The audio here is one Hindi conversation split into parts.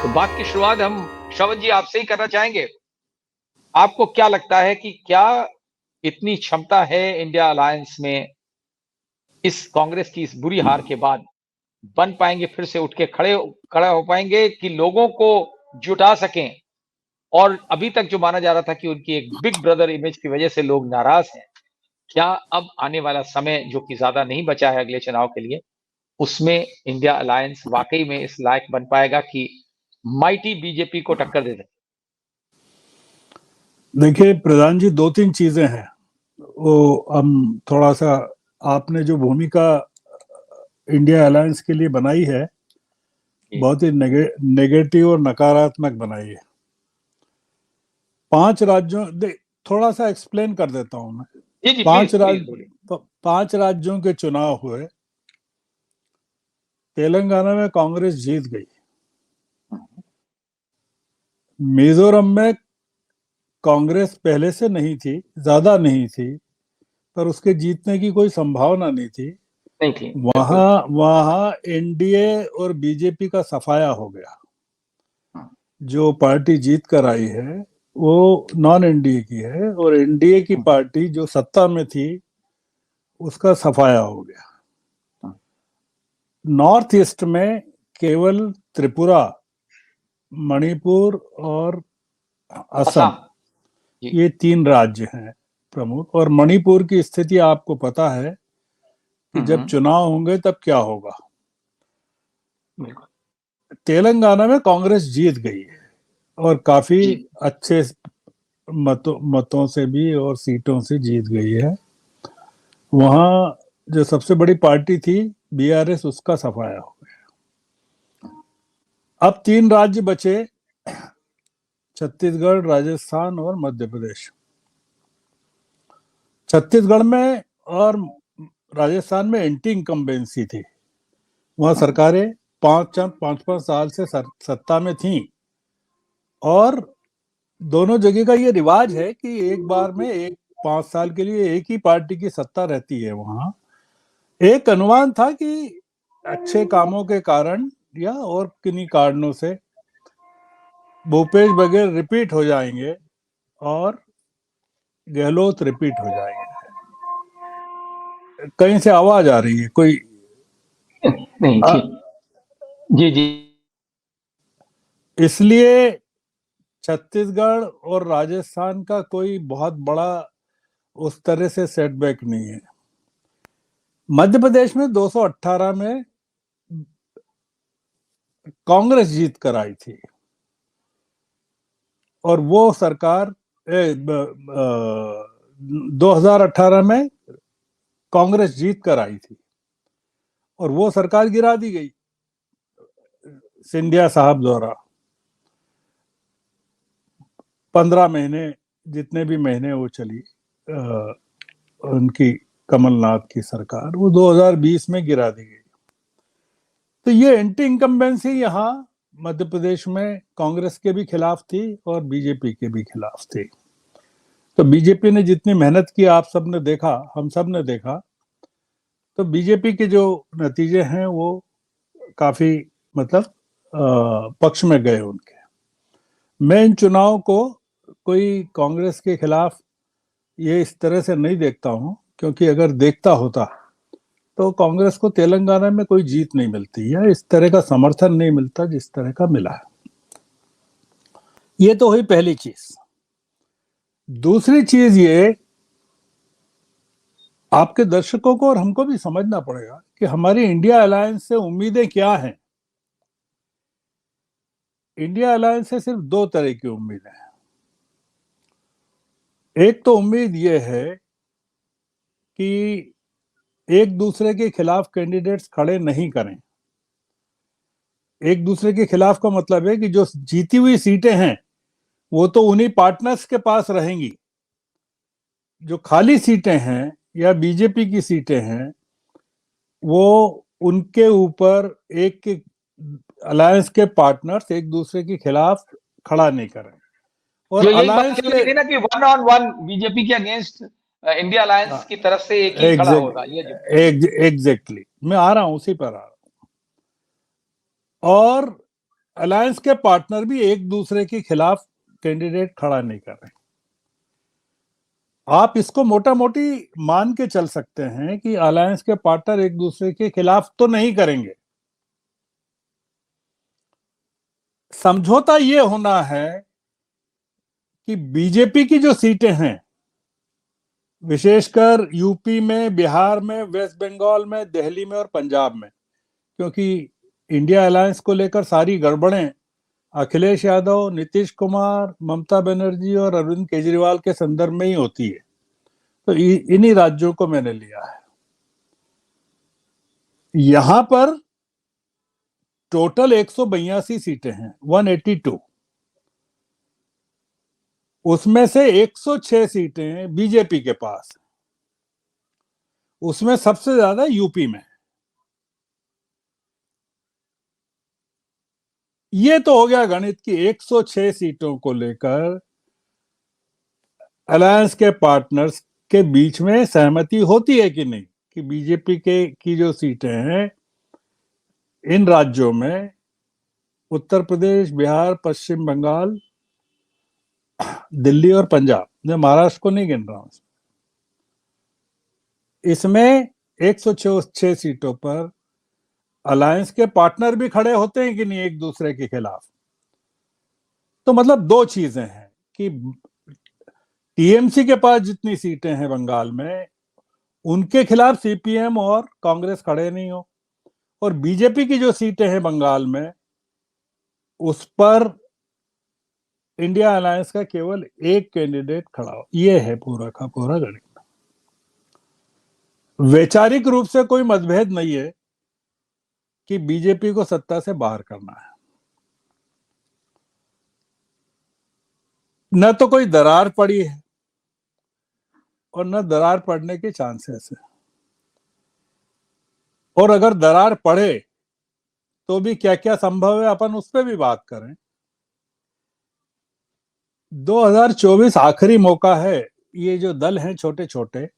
तो बात की शुरुआत हम श्रवण जी आपसे ही करना चाहेंगे। आपको क्या लगता है कि क्या इतनी क्षमता है इंडिया अलायंस में इस कांग्रेस की इस बुरी हार के बाद बन पाएंगे, फिर से उठ के खड़ा हो पाएंगे कि लोगों को जुटा सकें? और अभी तक जो माना जा रहा था कि उनकी एक बिग ब्रदर इमेज की वजह से लोग नाराज हैं, क्या अब आने वाला समय जो कि ज्यादा नहीं बचा है अगले चुनाव के लिए, उसमें इंडिया अलायंस वाकई में इस लायक बन पाएगा कि माइटी बीजेपी को टक्कर दे दे? देखिए प्रधान जी, दो तीन चीजें हैं। वो हम थोड़ा सा, आपने जो भूमिका इंडिया अलायंस के लिए बनाई है बहुत ही नेगेटिव और नकारात्मक बनाई है। 5 राज्यों थोड़ा सा एक्सप्लेन कर देता हूं मैं। जी जी, प्लीज। 5 राज्यों के चुनाव हुए। तेलंगाना में कांग्रेस जीत गई। मिजोरम में कांग्रेस पहले से नहीं थी, ज्यादा नहीं थी, पर उसके जीतने की कोई संभावना नहीं थी। नहीं थी। वहां एनडीए और बीजेपी का सफाया हो गया। जो पार्टी जीत कर आई है वो नॉन एनडीए की है, और एनडीए की पार्टी जो सत्ता में थी उसका सफाया हो गया। नॉर्थ ईस्ट में केवल त्रिपुरा, मणिपुर और असम, ये 3 राज्य हैं प्रमुख। और मणिपुर की स्थिति आपको पता है कि जब चुनाव होंगे तब क्या होगा। तेलंगाना में कांग्रेस जीत गई है और काफी अच्छे मतों से भी और सीटों से जीत गई है। वहां जो सबसे बड़ी पार्टी थी बीआरएस, उसका सफाया हो गया। अब 3 राज्य बचे, छत्तीसगढ़, राजस्थान और मध्य प्रदेश। छत्तीसगढ़ में और राजस्थान में एंटी इनकम्बेंसी थी। वहां सरकारें 5-5 से सत्ता में थीं, और दोनों जगह का ये रिवाज है कि एक बार में 5 साल के लिए एक ही पार्टी की सत्ता रहती है। वहां एक अनुमान था कि अच्छे कामों के कारण या और किन्हीं कारणों से भूपेश बघेल रिपीट हो जाएंगे और गहलोत रिपीट हो जाएंगे। कहीं से आवाज आ रही है कोई? नहीं जी जी। इसलिए छत्तीसगढ़ और राजस्थान का कोई बहुत बड़ा उस तरह से सेटबैक नहीं है। मध्य प्रदेश में 218 में कांग्रेस जीत कर आई थी, और वो सरकार 2018 में कांग्रेस जीत कर आई थी, और वो सरकार गिरा दी गई सिंधिया साहब द्वारा। 15 महीने, जितने भी महीने वो चली उनकी, कमलनाथ की सरकार, वो 2020 में गिरा दी गई। तो ये एंटी इनकम्बेंसी यहाँ मध्य प्रदेश में कांग्रेस के भी खिलाफ थी और बीजेपी के भी खिलाफ थी। तो बीजेपी ने जितनी मेहनत की, आप सब ने देखा, हम सब ने देखा, तो बीजेपी के जो नतीजे हैं वो काफी मतलब पक्ष में गए उनके। मैं इन चुनाव को कोई कांग्रेस के खिलाफ ये इस तरह से नहीं देखता हूं, क्योंकि अगर देखता होता तो कांग्रेस को तेलंगाना में कोई जीत नहीं मिलती या इस तरह का समर्थन नहीं मिलता जिस तरह का मिला है। ये तो हुई पहली चीज। दूसरी चीज ये, आपके दर्शकों को और हमको भी समझना पड़ेगा कि हमारी इंडिया अलायंस से उम्मीदें क्या हैं। इंडिया अलायंस से सिर्फ 2 तरह की उम्मीदें हैं। एक तो उम्मीद ये है कि एक दूसरे के खिलाफ कैंडिडेट्स खड़े नहीं करें। एक दूसरे के खिलाफ का मतलब है कि जो जीती हुई सीटें हैं वो तो उन्हीं पार्टनर्स के पास रहेंगी। जो खाली सीटें हैं या बीजेपी की सीटें हैं वो उनके ऊपर एक के अलायंस के पार्टनर्स एक दूसरे के खिलाफ खड़ा नहीं करें। और जो यही बात अलायंस चल रही थी ना कि 1 on 1 बीजेपी के अगेंस्ट इंडिया अलायंस की तरफ से एक ही खड़ा होगा, ये जो एग्जैक्टली मैं आ रहा हूं, उसी पर आ रहा हूं। और अलायंस के पार्टनर भी एक दूसरे के खिलाफ कैंडिडेट खड़ा नहीं कर रहे। आप इसको मोटा मोटी मान के चल सकते हैं कि अलायंस के पार्टनर एक दूसरे के खिलाफ तो नहीं करेंगे। समझौता ये होना है कि बीजेपी की जो सीटें हैं, विशेषकर यूपी में, बिहार में, वेस्ट बंगाल में, दिल्ली में और पंजाब में, क्योंकि इंडिया अलायंस को लेकर सारी गड़बड़ें अखिलेश यादव, नीतीश कुमार, ममता बनर्जी और अरविंद केजरीवाल के संदर्भ में ही होती है, तो इन्हीं राज्यों को मैंने लिया है। यहां पर टोटल 182 सीटें हैं, 182। उसमें से 106 सीटें बीजेपी के पास, उसमें सबसे ज्यादा यूपी में। ये तो हो गया गणित की 106 सीटों को लेकर अलायंस के पार्टनर्स के बीच में सहमति होती है कि नहीं, कि बीजेपी के की जो सीटें हैं इन राज्यों में, उत्तर प्रदेश, बिहार, पश्चिम बंगाल, दिल्ली और पंजाब, मैं महाराष्ट्र को नहीं गिन रहा हूं, इसमें 106 सीटों पर अलायंस के पार्टनर भी खड़े होते हैं कि नहीं एक दूसरे के खिलाफ। तो मतलब दो चीजें हैं कि टीएमसी के पास जितनी सीटें हैं बंगाल में, उनके खिलाफ सीपीएम और कांग्रेस खड़े नहीं हो, और बीजेपी की जो सीटें हैं बंगाल में, उस पर इंडिया अलायंस का केवल एक कैंडिडेट खड़ा हो। ये है पूरा का पूरा गणित। वैचारिक रूप से कोई मतभेद नहीं है कि बीजेपी को सत्ता से बाहर करना है। न तो कोई दरार पड़ी है और न दरार पड़ने के चांसेस है, और अगर दरार पड़े तो भी क्या क्या संभव है, अपन उस पर भी बात करें। 2024 आखिरी मौका है ये जो दल हैं छोटे छोटे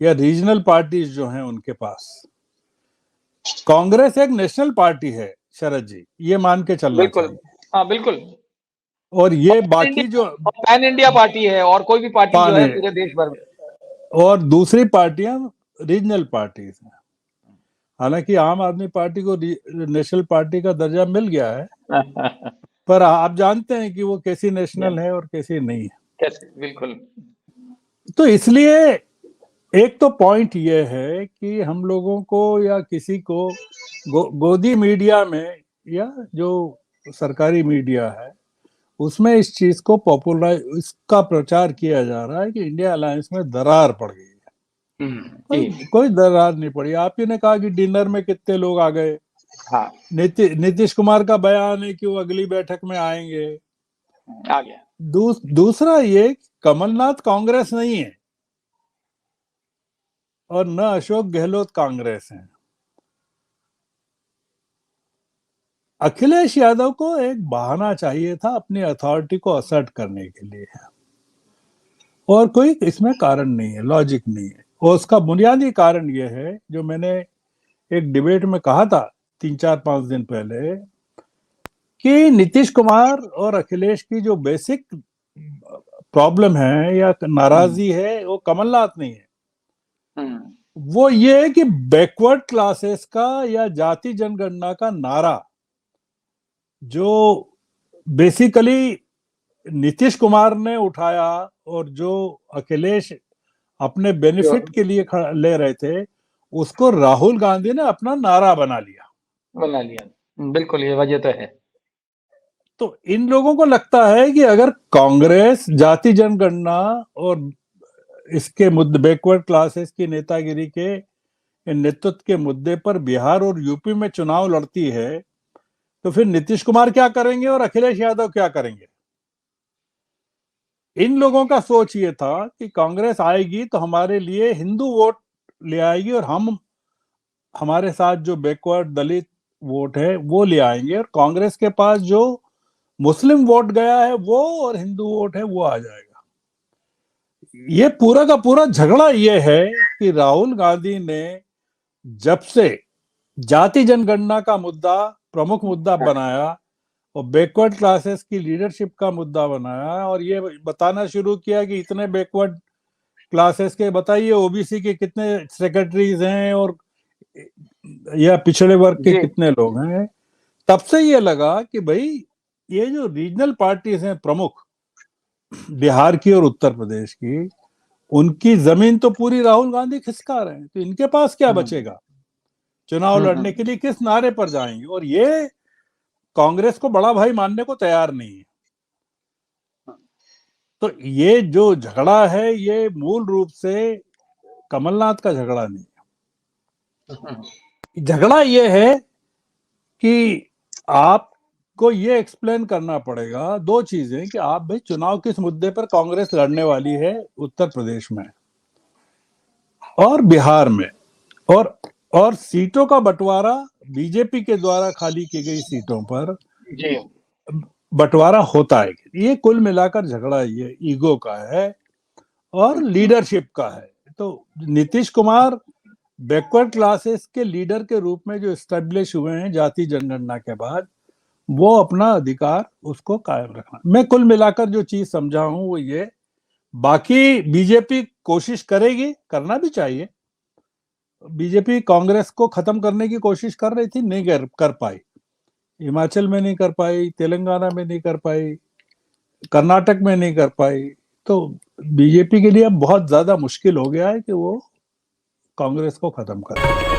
या रीजनल पार्टीज जो हैं उनके पास। कांग्रेस एक नेशनल पार्टी है शरद जी, ये मान के चलना चाहिए। हाँ बिल्कुल। और ये बाकी जो पैन इंडिया पार्टी है, और कोई भी पार्टी जो है पूरे देश भर में, और दूसरी पार्टियां रीजनल पार्टीज हैं। हालांकि आम आदमी पार्टी को नेशनल पार्टी का दर्जा मिल गया है, पर आप जानते हैं कि वो कैसी नेशनल है और कैसी नहीं है। कैसे, बिल्कुल। तो इसलिए एक तो पॉइंट ये है कि हम लोगों को या किसी को गोदी मीडिया में या जो सरकारी मीडिया है उसमें इस चीज को पॉपुलर, इसका प्रचार किया जा रहा है कि इंडिया अलायंस में दरार पड़ गई है। कोई दरार नहीं पड़ी। आप ही ने कहा कि डिनर में कितने लोग आ गए। हाँ। नीतीश कुमार का बयान है कि वो अगली बैठक में आएंगे, आ गया। दूसरा ये, कमलनाथ कांग्रेस नहीं है और न अशोक गहलोत कांग्रेस है। अखिलेश यादव को एक बहाना चाहिए था अपनी अथॉरिटी को असर्ट करने के लिए, और कोई इसमें कारण नहीं है, लॉजिक नहीं है। और उसका बुनियादी कारण यह है, जो मैंने एक डिबेट में कहा था 3-4-5 दिन पहले, कि नीतीश कुमार और अखिलेश की जो बेसिक प्रॉब्लम है या नाराजगी है वो कमलनाथ नहीं है, वो ये है कि बैकवर्ड क्लासेस का या जाति जनगणना का नारा जो बेसिकली नीतीश कुमार ने उठाया और जो अखिलेश अपने बेनिफिट के लिए ले रहे थे, उसको राहुल गांधी ने अपना नारा बना लिया। बिल्कुल, ये वजह तो है। तो इन लोगों को लगता है कि अगर कांग्रेस जाति जनगणना और इसके मुद्दे, बैकवर्ड क्लासेस की नेतागिरी के नेतृत्व के मुद्दे पर बिहार और यूपी में चुनाव लड़ती है, तो फिर नीतीश कुमार क्या करेंगे और अखिलेश यादव क्या करेंगे। इन लोगों का सोच ये था कि कांग्रेस आएगी तो हमारे लिए हिंदू वोट ले आएगी और हम हमारे साथ जो बैकवर्ड दलित वोट है वो ले आएंगे, और कांग्रेस के पास जो मुस्लिम वोट गया है वो और हिंदू वोट है वो आ जाएगा। ये पूरा का पूरा झगड़ा ये है कि राहुल गांधी ने जब से जाति जनगणना का मुद्दा प्रमुख मुद्दा बनाया, और बैकवर्ड क्लासेस की लीडरशिप का मुद्दा बनाया और ये बताना शुरू किया कि इतने बैकवर्ड क्लासेस के बताइए, ओबीसी के कितने सेक्रेटरीज हैं और या पिछड़े वर्ग के जी। कितने लोग हैं। तब से ये लगा कि भाई ये जो रीजनल पार्टीज हैं प्रमुख बिहार की और उत्तर प्रदेश की, उनकी जमीन तो पूरी राहुल गांधी खिसका रहे हैं, तो इनके पास क्या बचेगा चुनाव लड़ने के लिए, किस नारे पर जाएंगे। और ये कांग्रेस को बड़ा भाई मानने को तैयार नहीं है। तो ये जो झगड़ा है ये मूल रूप से कमलनाथ का झगड़ा नहीं है। झगड़ा ये है कि आपको ये एक्सप्लेन करना पड़ेगा दो चीजें, कि आप भाई चुनाव किस मुद्दे पर कांग्रेस लड़ने वाली है उत्तर प्रदेश में और बिहार में, और सीटों का बंटवारा बीजेपी के द्वारा खाली की गई सीटों पर जी। बंटवारा होता है। ये कुल मिलाकर झगड़ा ये ईगो का है और लीडरशिप का है। तो नीतीश कुमार बैकवर्ड क्लासेस के लीडर के रूप में जो एस्टेब्लिश हुए हैं जाति जनगणना के बाद, वो अपना अधिकार उसको कायम रखना। मैं कुल मिलाकर जो चीज समझा हूं वो ये, बाकी बीजेपी कोशिश करेगी, करना भी चाहिए। बीजेपी कांग्रेस को खत्म करने की कोशिश कर रही थी, नहीं कर पाई। हिमाचल में नहीं कर पाई, तेलंगाना में नहीं कर पाई, कर्नाटक में नहीं कर पाई। तो बीजेपी के लिए अब बहुत ज्यादा मुश्किल हो गया है कि वो कांग्रेस को खत्म करे।